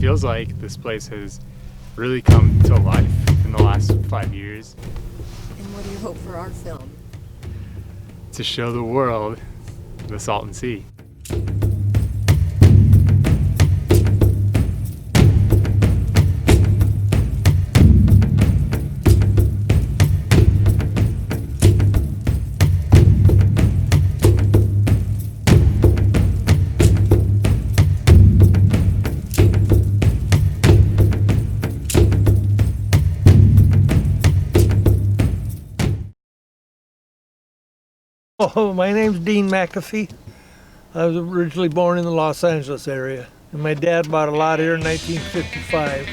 feels like this place has really come to life in the last 5 years. And what do you hope for our film? To show the world the Salton Sea. Oh, my name's Dean McAfee. I was originally born in the Los Angeles area, and my dad bought a lot here in 1955.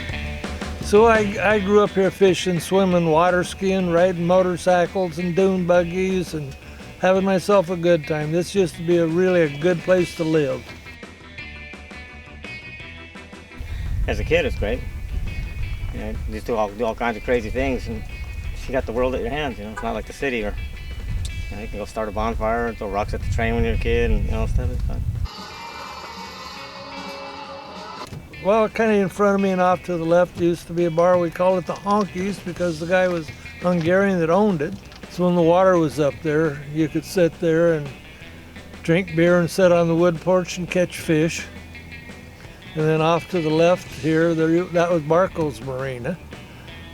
So I grew up here fishing, swimming, water skiing, riding motorcycles and dune buggies, and having myself a good time. This used to be really a good place to live. As a kid, it's great. You know, you just do all kinds of crazy things, and you got the world at your hands. You know, it's not like the city, or you know, you can go start a bonfire, throw rocks at the train when you're a kid, and stuff. It's fun. Well, kind of in front of me and off to the left used to be a bar. We call it the Honkies because the guy was Hungarian that owned it. So when the water was up there, you could sit there and drink beer and sit on the wood porch and catch fish. And then off to the left here, that was Barco's Marina.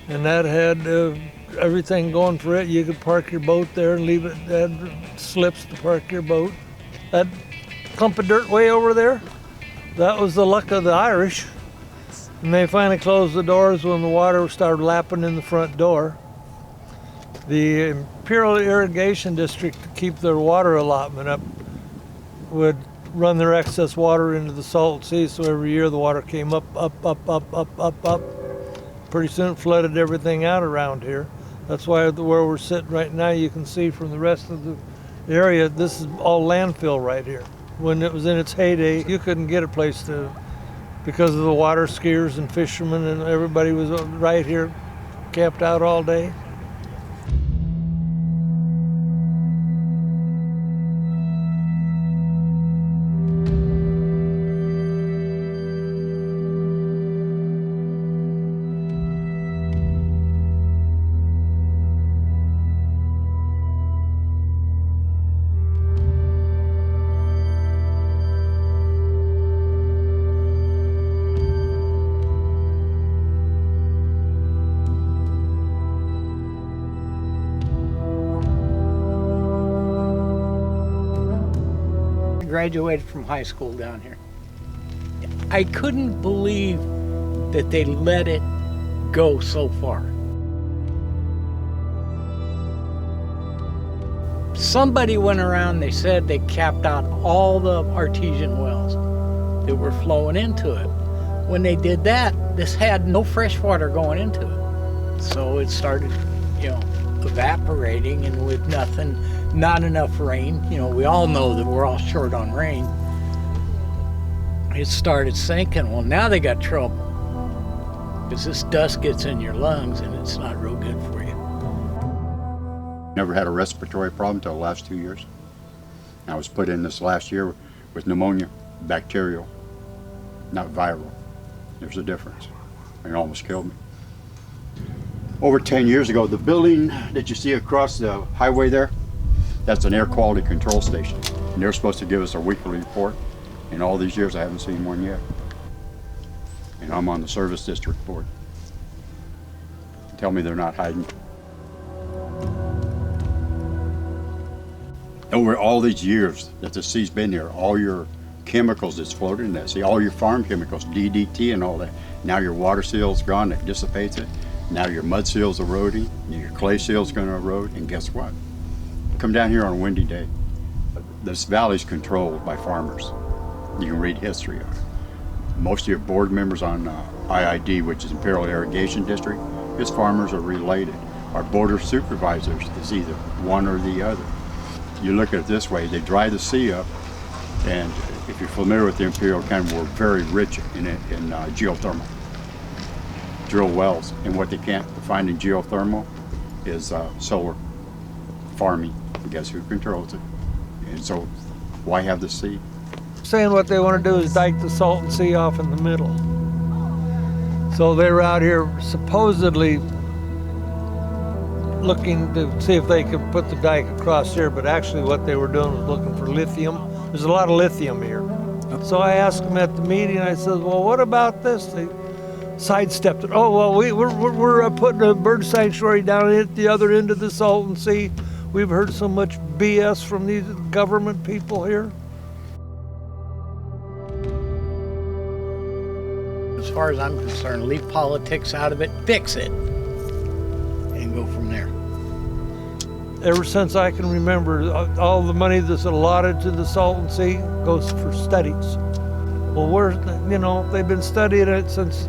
And that had everything going for it. You could park your boat there and leave it, had slips to park your boat. That clump of dirt way over there, that was the luck of the Irish. And they finally closed the doors when the water started lapping in the front door. The Imperial Irrigation District, to keep their water allotment up, would run their excess water into the Salton Sea, so every year the water came up. Pretty soon it flooded everything out around here. That's why where we're sitting right now, you can see from the rest of the area, this is all landfill right here. When it was in its heyday, you couldn't get a place to, because of the water skiers and fishermen, and everybody was right here, camped out all day. Graduated from high school down here. I couldn't believe that they let it go so far. Somebody went around, they said they capped out all the artesian wells that were flowing into it. When they did that, this had no fresh water going into it. So it started, evaporating, and with not enough rain, we all know that we're all short on rain, it started sinking. Well, now they got trouble because this dust gets in your lungs and it's not real good for you. Never had a respiratory problem until the last 2 years. I was put in this last year with pneumonia, bacterial, not viral. There's a difference. It almost killed me. Over 10 years ago, the building that you see across the highway there, that's an air quality control station. And they're supposed to give us a weekly report. In all these years, I haven't seen one yet. And I'm on the service district board. Tell me they're not hiding. Over all these years that the sea's been here, all your chemicals that's floated in that sea, all your farm chemicals, DDT and all that, now your water seal's gone, it dissipates it. Now your mud seal's eroding, your clay seal's gonna erode, and guess what? Come down here on a windy day. This valley's controlled by farmers. You can read history of it. Most of your board members on IID, which is Imperial Irrigation District, his farmers are related. Our board of supervisors is either one or the other. You look at it this way, they dry the sea up, and if you're familiar with the Imperial County, we're very rich in geothermal. Drill wells, and what they can't find in geothermal is solar farming. And guess who controls it? And so why have the sea? Saying what they want to do is dike the Salton Sea off in the middle. So they were out here supposedly looking to see if they could put the dike across here, but actually what they were doing was looking for lithium. There's a lot of lithium here. So I asked them at the meeting, I said, well, what about this? They sidestepped it. Oh, well, we're putting a bird sanctuary down at the other end of the Salton Sea. We've heard so much BS from these government people here. As far as I'm concerned, leave politics out of it, fix it, and go from there. Ever since I can remember, all the money that's allotted to the Salton Sea goes for studies. Well, they've been studying it since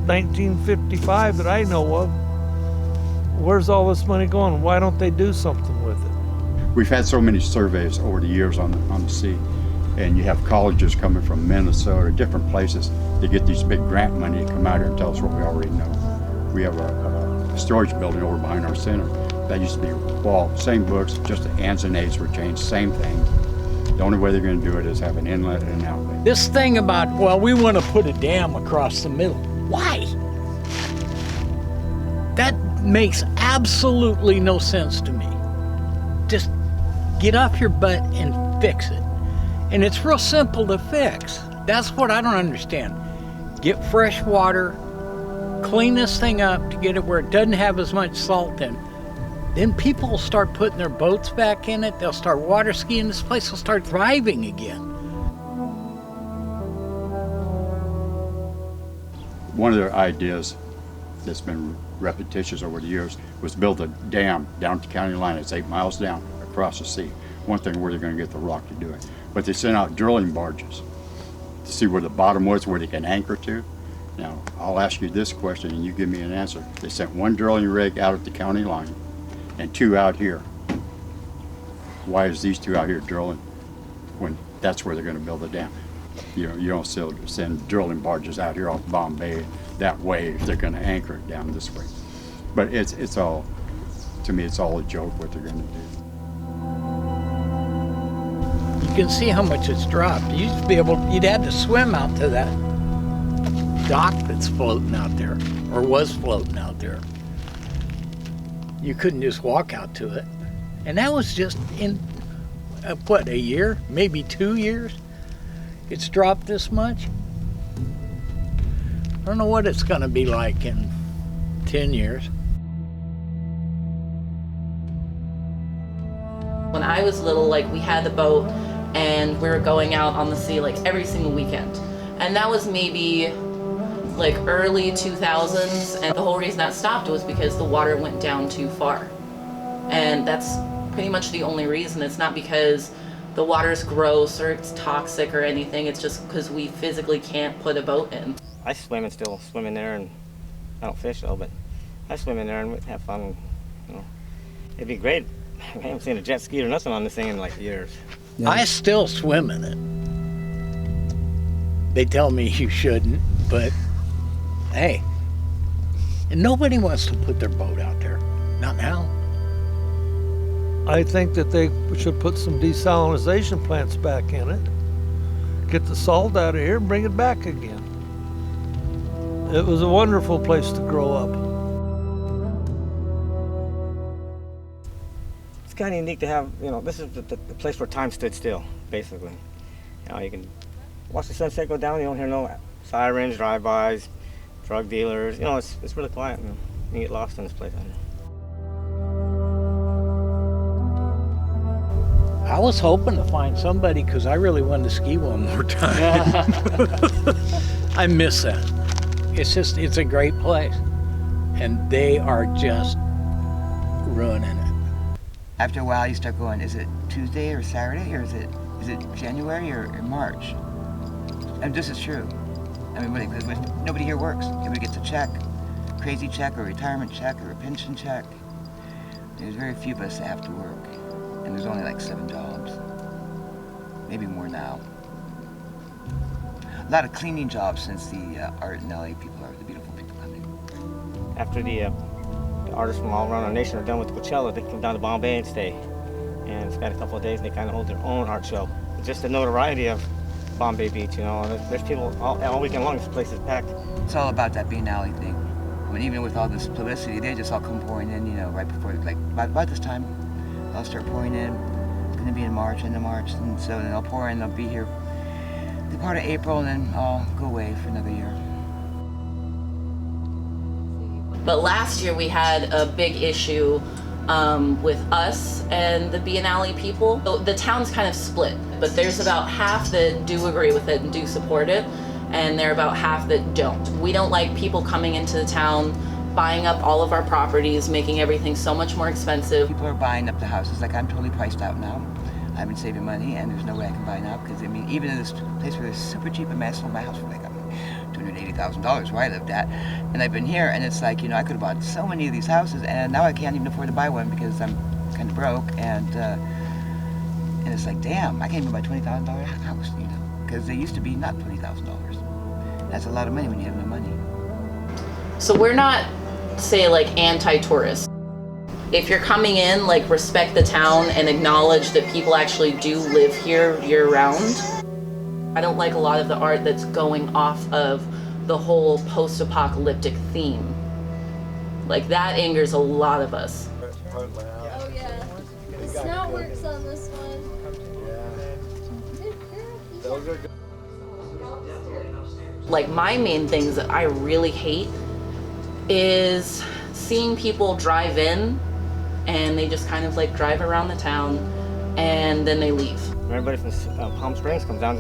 1955 that I know of. Where's all this money going? Why don't they do something with it? We've had so many surveys over the years on the sea, and you have colleges coming from Minnesota, different places, to get these big grant money to come out here and tell us what we already know. We have a storage building over behind our center. That used to be same books, just the ands and eights were changed, same thing. The only way they're going to do it is have an inlet and an outlet. This thing about, well, we want to put a dam across the middle. Why? That makes absolutely no sense to me. Just get off your butt and fix it. And it's real simple to fix. That's what I don't understand. Get fresh water, clean this thing up to get it where it doesn't have as much salt in. Then people will start putting their boats back in it. They'll start water skiing. This place will start thriving again. One of their ideas that's been repetitious over the years was build a dam down at the county line. It's 8 miles down across the sea. One thing where they're going to get the rock to do it. But they sent out drilling barges to see where the bottom was, where they can anchor to. Now, I'll ask you this question and you give me an answer. They sent one drilling rig out at the county line and 2 out here. Why is these 2 out here drilling when that's where they're going to build a dam? You don't still send drilling barges out here off Bombay that way if they're going to anchor it down this way. But it's all, to me, it's all a joke what they're going to do. You can see how much it's dropped. You used to be you'd have to swim out to that dock that's floating out there, or was floating out there. You couldn't just walk out to it. And that was just in, a year, maybe 2 years? It's dropped this much. I don't know what it's gonna be like in 10 years. When I was little, we had the boat and we were going out on the sea every single weekend. And that was maybe early 2000s, and the whole reason that stopped was because the water went down too far. And that's pretty much the only reason. It's not because the water's gross or it's toxic or anything, it's just because we physically can't put a boat in. I swim and still swim in there, and I don't fish though, but I swim in there and have fun. It'd be great. I haven't seen a jet ski or nothing on this thing in years. Yeah. I still swim in it. They tell me you shouldn't, but hey, and nobody wants to put their boat out there. Not now. I think that they should put some desalination plants back in it, get the salt out of here and bring it back again. It was a wonderful place to grow up. It's kind of unique to have, this is the place where time stood still, basically. You can watch the sunset go down, you don't hear no sirens, drive-bys, drug dealers. It's really quiet. You can get lost in this place. I was hoping to find somebody because I really wanted to ski one more time. I miss that. It's a great place. And they are just ruining it. After a while you start going, is it Tuesday or Saturday, or is it January or March? And this is true. Because nobody here works. Everybody gets a check, crazy check, or a retirement check, or a pension check. There's very few of us that have to work. And there's only 7 jobs. Maybe more now. A lot of cleaning jobs since the Art and LA people the beautiful people come in. After the artists from all around our nation are done with Coachella, they come down to Bombay and stay. And spend a couple of days and they kind of hold their own art show. Just the notoriety of Bombay Beach, you know. And there's people all weekend long. This place is packed. It's all about that Biennale thing. I mean, even with all this publicity, they just all come pouring in, you know, right before, like, by this time, they'll start pouring in. It's going to be in March, end of March, and so then they'll pour in, they'll be here the part of April, and then I'll go away for another year. But last year we had a big issue with us and the Biennale people. So the town's kind of split, but there's about half that do agree with it and do support it, and there are about half that don't. We don't like people coming into the town, buying up all of our properties, making everything so much more expensive. People are buying up the houses. Like, I'm totally priced out now. I've been saving money, and there's no way I can buy now, because, I mean, even in this place where it's super cheap, I sold my house for like $280,000 where I lived at, and I've been here, and it's like, you know, I could have bought so many of these houses, and now I can't even afford to buy one because I'm kind of broke, and it's like, damn, I can't even buy a $20,000 house, you know, because they used to be not $20,000. That's a lot of money when you have no money. So we're not, say, like, anti-tourist. If you're coming in, like, respect the town and acknowledge that people actually do live here year-round. I don't like a lot of the art that's going off of the whole post-apocalyptic theme. Like, that angers a lot of us. Oh yeah. Snow works on this one. Like, my main things that I really hate is seeing people drive in and they just kind of like drive around the town and then they leave. Everybody from Palm Springs comes down,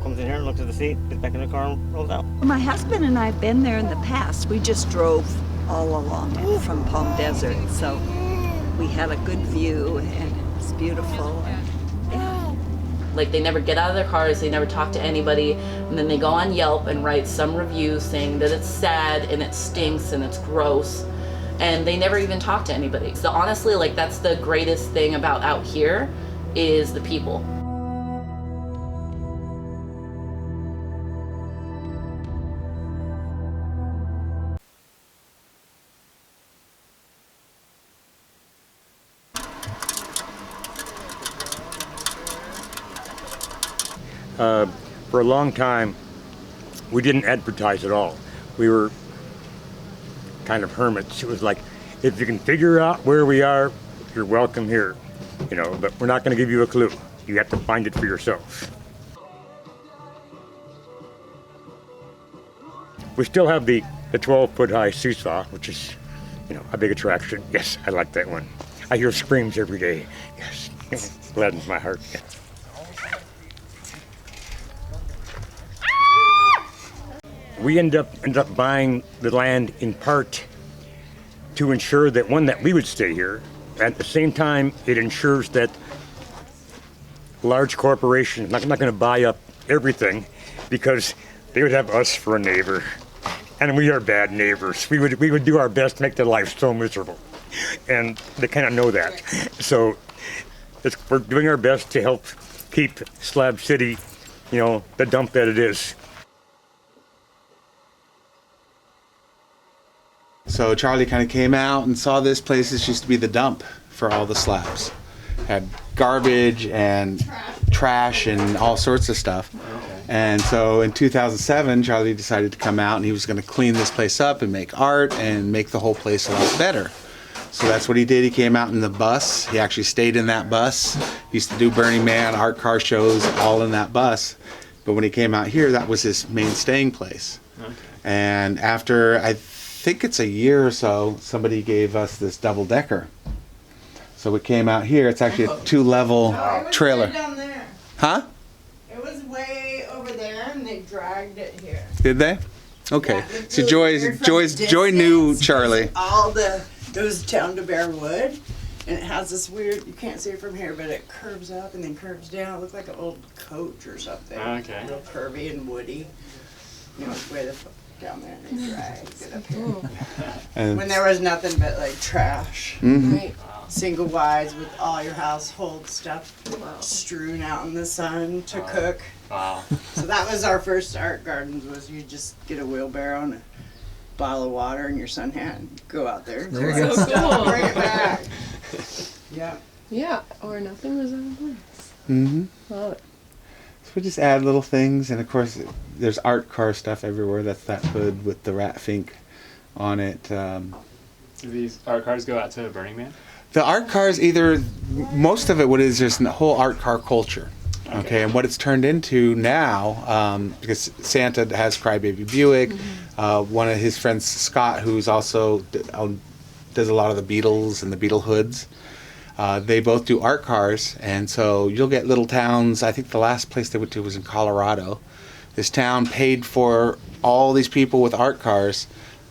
comes in here and looks at the seat, gets back in the car and rolls out. My husband and I have been there in the past. We just drove all along it from Palm Desert, so we had a good view and it's beautiful. Yeah. Like, they never get out of their cars, they never talk to anybody, and then they go on Yelp and write some review saying that it's sad and it stinks and it's gross, and they never even talk to anybody. So honestly, like, that's the greatest thing about out here is the people. For a long time, we didn't advertise at all. We were kind of hermits. It was like, if you can figure out where we are, you're welcome here. You know, but we're not going to give you a clue. You have to find it for yourself. We still have the 12-foot high seesaw, which is, you know, a big attraction. Yes, I like that one. I hear screams every day. Yes, gladdens my heart. Yeah. We end up buying the land in part to ensure that, one, that we would stay here. At the same time, it ensures that large corporations not going to buy up everything, because they would have us for a neighbor, and we are bad neighbors. We would do our best to make their life so miserable, and they kind of know that. So we're doing our best to help keep Slab City, you know, the dump that it is. So Charlie kind of came out and saw this place. This used to be the dump for all the slabs. Had garbage and trash and all sorts of stuff. And so in 2007, Charlie decided to come out and he was going to clean this place up and make art and make the whole place a lot better. So that's what he did. He came out in the bus. He actually stayed in that bus. He used to do Burning Man, art car shows, all in that bus. But when he came out here, that was his main staying place. Okay. And after, I think it's a year or so, somebody gave us this double-decker. So we came out here. It's actually a 2-level trailer. Way down there. Huh? It was way over there, and they dragged it here. Did they? Okay. Yeah, So Joy knew Charlie. It was down to bare wood, and it has this weird, you can't see it from here, but it curves up and then curves down. It looked like an old coach or something. Okay. Real curvy and woody. You know, it's way the fuck down there, and they dragged it up here. And When there was nothing but like trash. Mhm. Right. Single wides with all your household stuff strewn out in the sun to cook. Wow. So that was our first art gardens, was you just get a wheelbarrow and a bottle of water in your sun hat and go out there. There you collect go. stuff, bring it back. Yeah. Yeah, or nothing was out of place. Mhm. Love it. we just add little things, and of course there's art car stuff everywhere. That's that hood with the rat fink on it. Do these art cars go out to Burning Man? The art cars, most of it, what is just the whole art car culture. Okay, and what it's turned into now, because Santa has Crybaby Buick, one of his friends, Scott, who's also does a lot of the Beatles and the Beatle hoods. They both do art cars, and so you'll get little towns. I think the last place they went to was in Colorado. This town paid for all these people with art cars.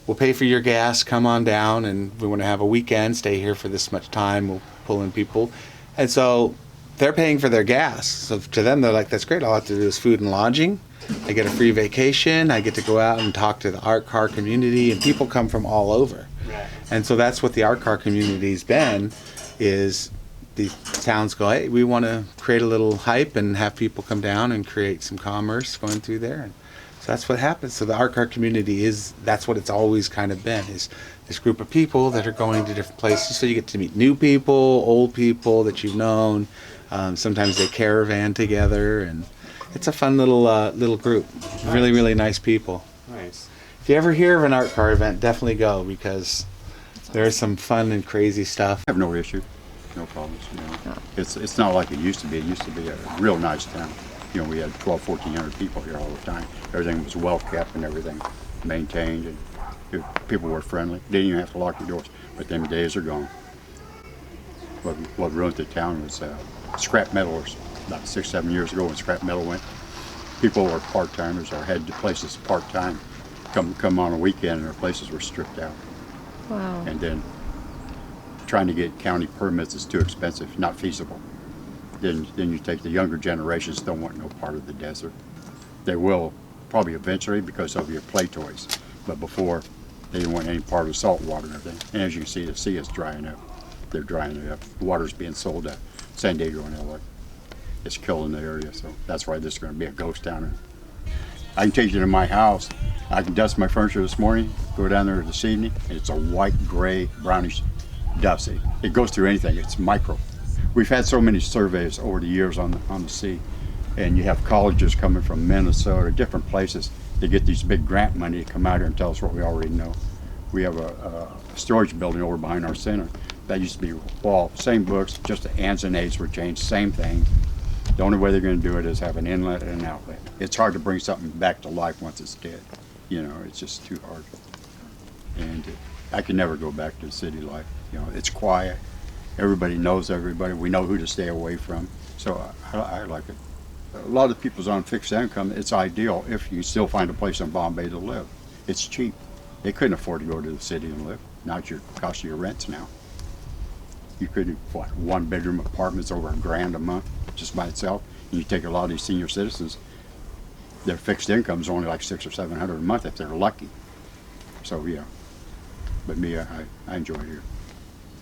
We'll pay for your gas, come on down, and we want to have a weekend, stay here for this much time, we'll pull in people. And so they're paying for their gas. So to them, they're like, that's great, all I have to do is food and lodging. I get a free vacation, I get to go out and talk to the art car community, and people come from all over. Right. And so that's what the art car community's been, is the towns go, hey, we want to create a little hype and have people come down and create some commerce going through there. And so that's what happens. So the art car community that's what it's always kind of been, is this group of people that are going to different places. So you get to meet new people, old people that you've known. Sometimes they caravan together, and it's a fun little group. Really, really nice people. Nice. If you ever hear of an art car event, definitely go, because there's some fun and crazy stuff. I have no issue, no problems. You know, it's not like it used to be. It used to be a real nice town. You know, we had 1,400 people here all the time. Everything was well kept and everything maintained, and people were friendly. Didn't even have to lock your doors. But them days are gone. What ruined the town was scrap metalers. About 6-7 years ago, when scrap metal went, people were part-timers or had places part-time come on a weekend, and their places were stripped out. Wow. And then trying to get county permits is too expensive, not feasible. Then you take the younger generations, don't want no part of the desert. They will probably eventually because of your play toys, but before they didn't want any part of salt water and everything. And as you can see, the sea is drying up. They're drying it up. The water's being sold to San Diego and LA. It's killing the area, so that's why this is going to be a ghost town. And I can take you to my house. I can dust my furniture this morning, go down there this evening, and it's a white, gray, brownish dust. It goes through anything. It's micro. We've had so many surveys over the years on the sea, and you have colleges coming from Minnesota, different places. They get these big grant money to come out here and tell us what we already know. We have a storage building over behind our center. That used to be wall, same books, just the ands and aids were changed, same thing. The only way they're going to do it is have an inlet and an outlet. It's hard to bring something back to life once it's dead. You know, it's just too hard. And I can never go back to the city life. You know, it's quiet. Everybody knows everybody. We know who to stay away from. So I like it. A lot of people's on fixed income. It's ideal if you still find a place in Bombay to live. It's cheap. They couldn't afford to go to the city and live. Now it's your cost of your rents now. You couldn't, what, 1-bedroom apartments over $1,000 a month just by itself. And you take a lot of these senior citizens, their fixed income is only like $600 or $700 a month if they're lucky. So yeah, but me, I enjoy it here.